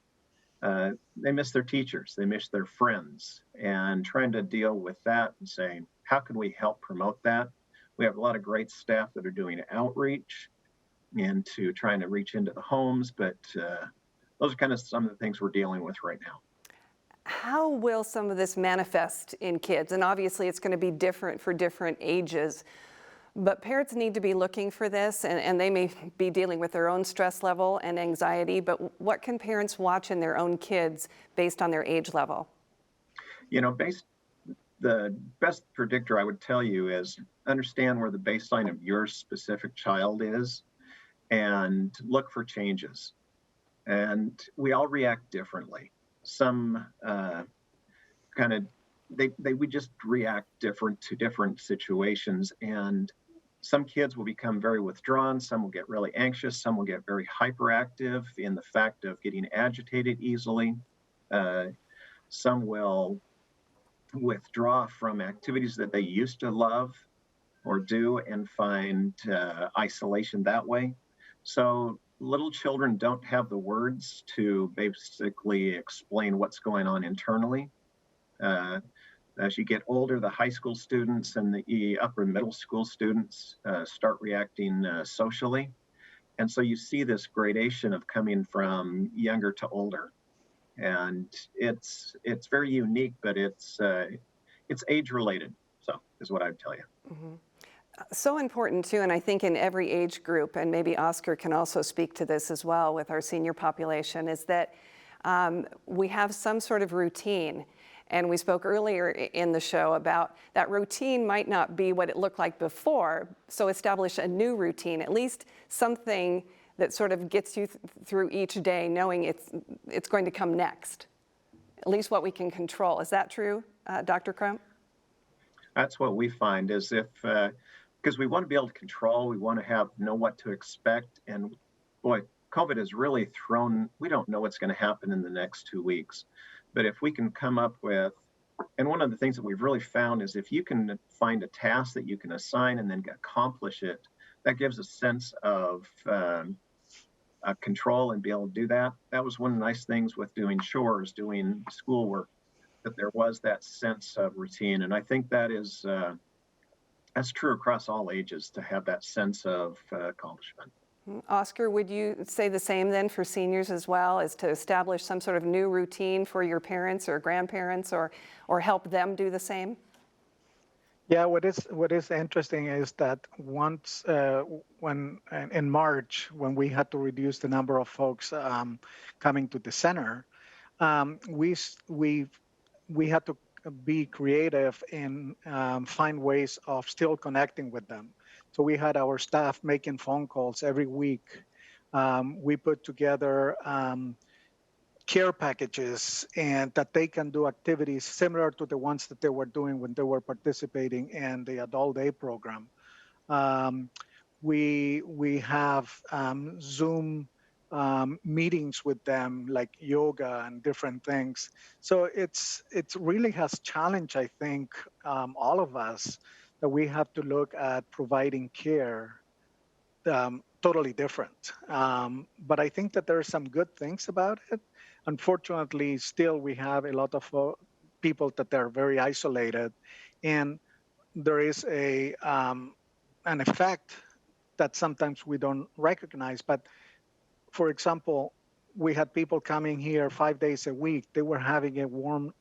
[SPEAKER 15] They miss their teachers, they miss their friends, and trying to deal with that and saying, how can we help promote that? We have a lot of great staff that are doing outreach into trying to reach into the homes, but those are kind of some of the things we're dealing with right now.
[SPEAKER 1] How will some of this manifest in kids? And obviously it's going to be different for different ages, but parents need to be looking for this, and they may be dealing with their own stress level and anxiety, but what can parents watch in their own kids based on their age level?
[SPEAKER 15] The best predictor I would tell you is understand where the baseline of your specific child is and look for changes. And we all react differently. Some we just react different to different situations, and some kids will become very withdrawn, some will get really anxious, some will get very hyperactive in the fact of getting agitated easily. Some will withdraw from activities that they used to love or do and find isolation that way. So little children don't have the words to basically explain what's going on internally. As you get older, the high school students and the upper middle school students start reacting socially. And so you see this gradation of coming from younger to older. And it's very unique, but it's age related, so is what I would tell you.
[SPEAKER 1] Mm-hmm. So important too, and I think in every age group, and maybe Oscar can also speak to this as well with our senior population, is that we have some sort of routine. And we spoke earlier in the show about that routine might not be what it looked like before, so establish a new routine, at least something that sort of gets you through each day knowing it's going to come next, at least what we can control. Is that true, Dr. Crump?
[SPEAKER 15] That's what we find is because we want to be able to control, we want to know what to expect. And boy, COVID has really we don't know what's going to happen in the next 2 weeks. But if we can come up with, and one of the things that we've really found is if you can find a task that you can assign and then accomplish it, that gives a sense of control and be able to do that. That was one of the nice things with doing chores, doing schoolwork, that there was that sense of routine. And I think that's true across all ages, to have that sense of accomplishment.
[SPEAKER 1] Oscar, would you say the same then for seniors as well, as to establish some sort of new routine for your parents or grandparents, or help them do the same?
[SPEAKER 14] Yeah, what is interesting is that once when in March, when we had to reduce the number of folks coming to the center, we had to be creative and find ways of still connecting with them. So we had our staff making phone calls every week. We put together care packages and that they can do activities similar to the ones that they were doing when they were participating in the adult day program. We have Zoom meetings with them, like yoga and different things. So it really has challenged, I think, all of us, that we have to look at providing care totally different. But I think that there are some good things about it. Unfortunately, still we have a lot of people that are very isolated, and there is an effect that sometimes we don't recognize. But for example, we had people coming here 5 days a week. They were having a warm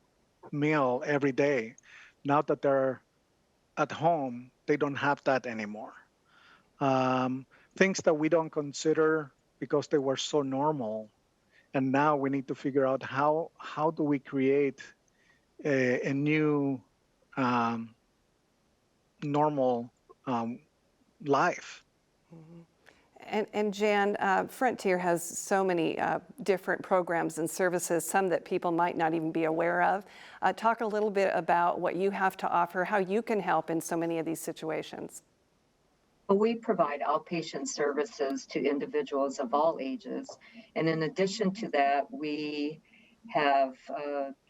[SPEAKER 14] meal every day. Now that they're at home, they don't have that anymore. Things that we don't consider because they were so normal. And now we need to figure out how do we create a new normal life.
[SPEAKER 1] Mm-hmm. And Jan, Frontier has so many different programs and services, some that people might not even be aware of. Talk a little bit about what you have to offer, how you can help in so many of these situations.
[SPEAKER 13] Well, we provide outpatient services to individuals of all ages. And in addition to that, we have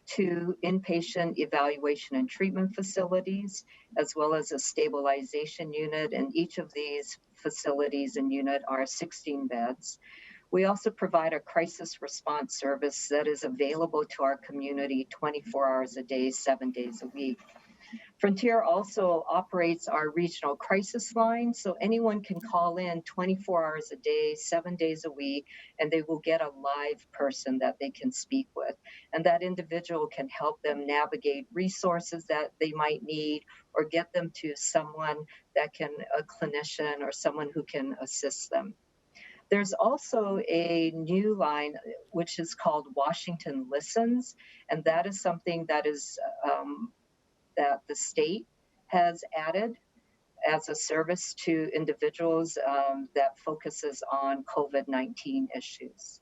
[SPEAKER 13] 2 inpatient evaluation and treatment facilities, as well as a stabilization unit. And each of these facilities and unit are 16 beds. We also provide a crisis response service that is available to our community 24 hours a day, 7 days a week. Frontier also operates our regional crisis line, so anyone can call in 24 hours a day, 7 days a week, and they will get a live person that they can speak with. And that individual can help them navigate resources that they might need, or get them to someone that a clinician or someone who can assist them. There's also a new line which is called Washington Listens, and that is something that is that the state has added as a service to individuals that focuses on COVID-19 issues.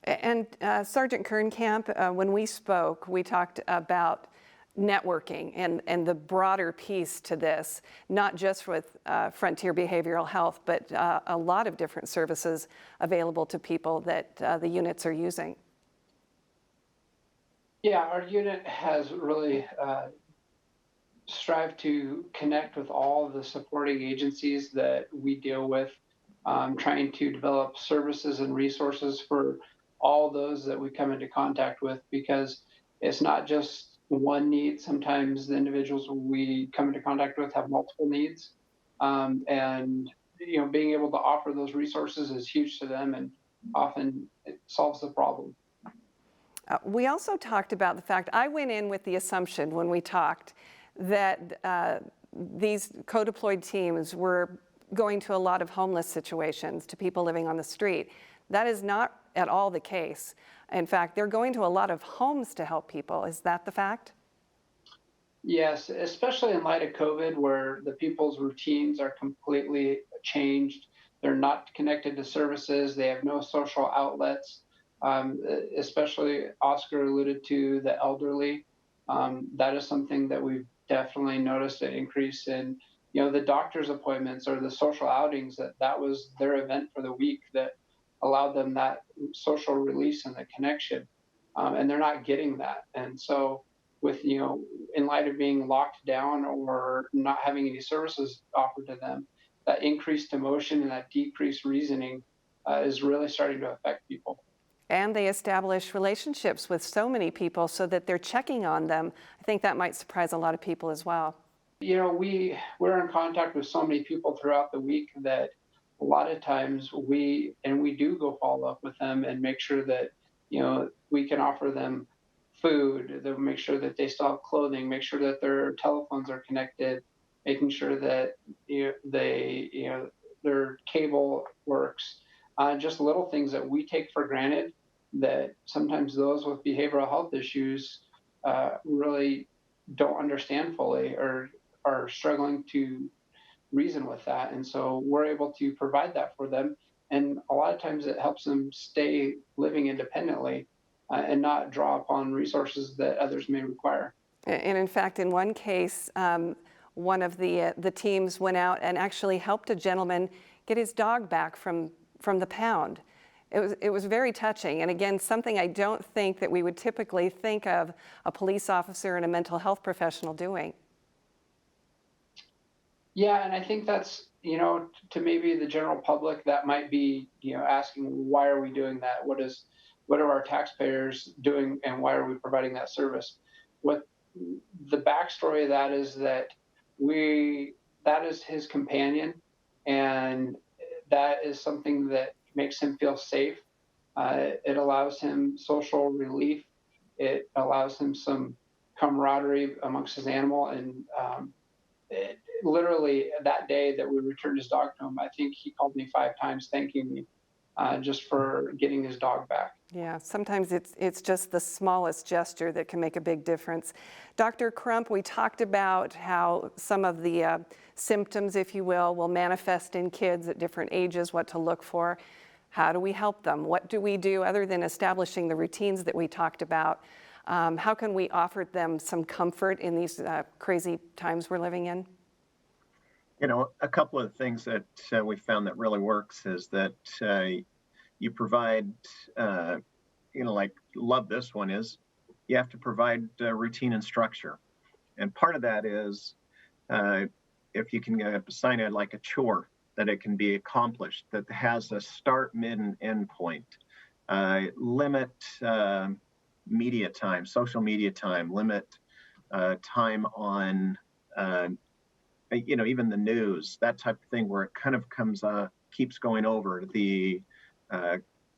[SPEAKER 1] And Sergeant Kernkamp, when we spoke, we talked about networking and the broader piece to this, not just with Frontier Behavioral Health, but a lot of different services available to people that the units are using.
[SPEAKER 12] Yeah, our unit has really strive to connect with all of the supporting agencies that we deal with, trying to develop services and resources for all those that we come into contact with, because it's not just one need. Sometimes the individuals we come into contact with have multiple needs, and being able to offer those resources is huge to them, and often it solves the problem.
[SPEAKER 1] We also talked about the fact, I went in with the assumption when we talked that these co-deployed teams were going to a lot of homeless situations, to people living on the street. That is not at all the case. In fact, they're going to a lot of homes to help people. Is that the fact?
[SPEAKER 12] Yes, especially in light of COVID, where the people's routines are completely changed. They're not connected to services. They have no social outlets. Especially Oscar alluded to the elderly. That is something that we've definitely noticed an increase in. The doctor's appointments or the social outings, that was their event for the week that allowed them that social release and the connection. And they're not getting that. And so with, in light of being locked down or not having any services offered to them, that increased emotion and that decreased reasoning is really starting to affect people.
[SPEAKER 1] And they establish relationships with so many people so that they're checking on them. I think that might surprise a lot of people as well.
[SPEAKER 12] We're in contact with so many people throughout the week that a lot of times we do go follow up with them and make sure that, we can offer them food, that make sure that they still have clothing, make sure that their telephones are connected, making sure that their cable works. Just little things that we take for granted that sometimes those with behavioral health issues really don't understand fully or are struggling to reason with that. And so we're able to provide that for them. And a lot of times it helps them stay living independently and not draw upon resources that others may require.
[SPEAKER 1] And in fact, in one case, one of the teams went out and actually helped a gentleman get his dog back from the pound. It was very touching. And again, something I don't think that we would typically think of a police officer and a mental health professional doing.
[SPEAKER 12] Yeah, and I think that's, to maybe the general public that might be, asking, why are we doing that? What are our taxpayers doing and why are we providing that service? What the backstory of that is that is his companion, and that is something that makes him feel safe. It allows him social relief. It allows him some camaraderie amongst his animal. And literally that day that we returned his dog to him, I think he called me 5 times thanking me just for getting his dog back.
[SPEAKER 1] Yeah, sometimes it's just the smallest gesture that can make a big difference. Dr. Crump, we talked about how some of the symptoms, if you will manifest in kids at different ages, what to look for. How do we help them? What do we do other than establishing the routines that we talked about? How can we offer them some comfort in these crazy times we're living in?
[SPEAKER 15] A couple of things that we found that really works is that you provide, like love this one is, you have to provide routine and structure. And part of that is if you can assign it like a chore, that it can be accomplished, that has a start, mid, and end point. Limit media time, social media time, limit time on, even the news, that type of thing where it kind of keeps going over.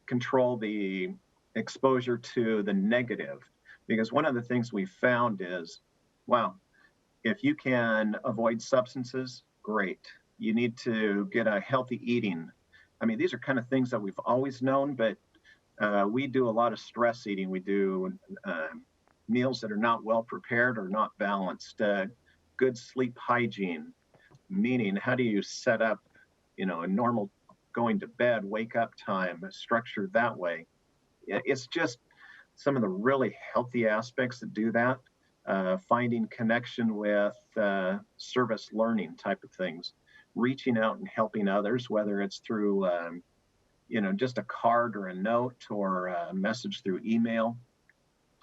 [SPEAKER 15] Control the exposure to the negative. Because one of the things we found is, wow, if you can avoid substances, great. You need to get a healthy eating. I mean, these are kind of things that we've always known, but we do a lot of stress eating. We do meals that are not well prepared or not balanced. Good sleep hygiene, meaning how do you set up, a normal going to bed, wake up time, structured that way. It's just some of the really healthy aspects that do that. Finding connection with service learning type of things. Reaching out and helping others, whether it's through, just a card or a note or a message through email.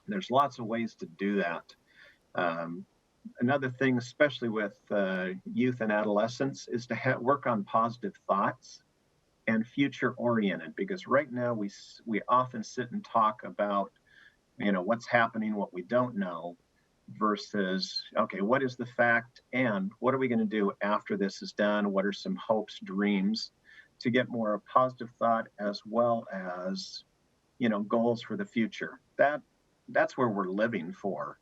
[SPEAKER 15] There's lots of ways to do that. Another thing, especially with youth and adolescents, is to work on positive thoughts and future oriented, because right now we often sit and talk about, what's happening, what we don't know, versus, okay, what is the fact and what are we going to do after this is done? What are some hopes, dreams, to get more of positive thought as well as, goals for the future. That's where we're living for.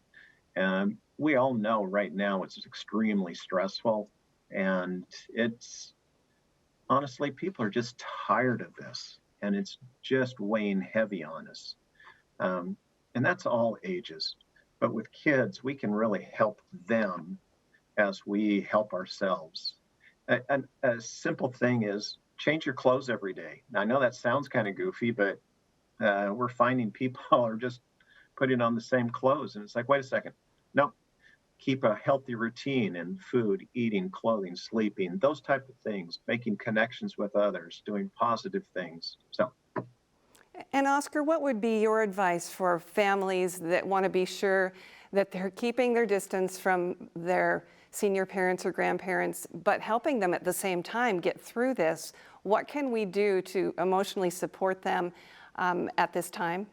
[SPEAKER 15] And we all know right now it's extremely stressful, and it's honestly, people are just tired of this, and it's just weighing heavy on us. And that's all ages. But with kids, we can really help them as we help ourselves. A simple thing is change your clothes every day. Now, I know that sounds kind of goofy, but we're finding people are just putting on the same clothes. And it's like, wait a second. No, keep a healthy routine in food, eating, clothing, sleeping, those type of things, making connections with others, doing positive things. So.
[SPEAKER 1] And Oscar, what would be your advice for families that want to be sure that they're keeping their distance from their senior parents or grandparents, but helping them at the same time get through this? What can we do to emotionally support them at this time?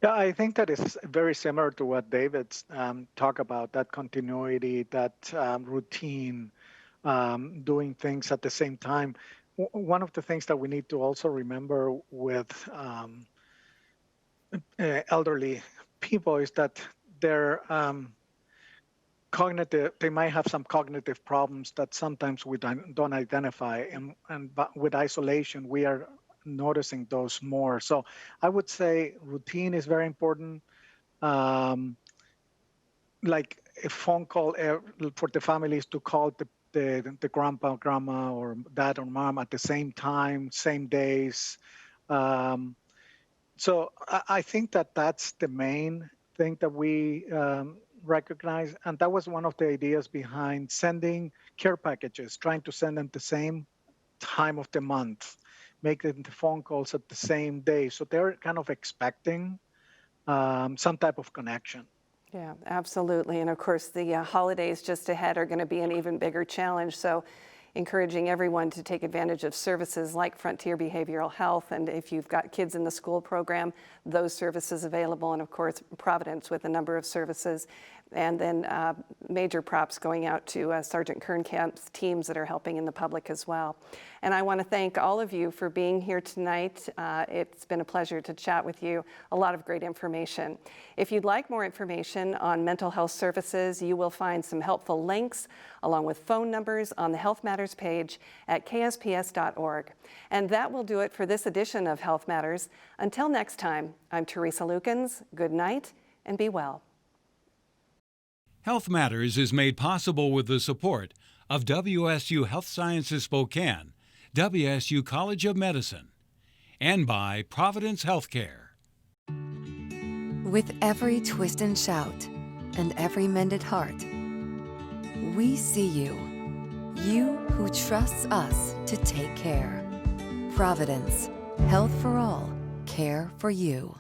[SPEAKER 14] Yeah, I think that is very similar to what David's talked about, that continuity, that routine, doing things at the same time. One of the things that we need to also remember with elderly people is that they're cognitive, they might have some cognitive problems that sometimes we don't identify. And with isolation, we are noticing those more. So I would say routine is very important. Like a phone call for the families to call the grandpa, grandma, or dad or mom at the same time, same days. So I think that that's the main thing that we recognize. And that was one of the ideas behind sending care packages, trying to send them the same time of the month, make them the phone calls at the same day. So they're kind of expecting some type of connection.
[SPEAKER 1] Yeah, absolutely. And of course, the holidays just ahead are going to be an even bigger challenge. So encouraging everyone to take advantage of services like Frontier Behavioral Health. And if you've got kids in the school program, those services available. And of course, Providence with a number of services. And then major props going out to Sergeant Kernkamp's teams that are helping in the public as well. And I want to thank all of you for being here tonight. It's been a pleasure to chat with you. A lot of great information. If you'd like more information on mental health services, you will find some helpful links along with phone numbers on the Health Matters page at ksps.org. And that will do it for this edition of Health Matters. Until next time, I'm Teresa Lukens. Good night and be well.
[SPEAKER 3] Health Matters is made possible with the support of WSU Health Sciences Spokane, WSU College of Medicine, and by Providence Healthcare.
[SPEAKER 4] With every twist and shout and every mended heart, we see you. You who trusts us to take care. Providence. Health for all. Care for you.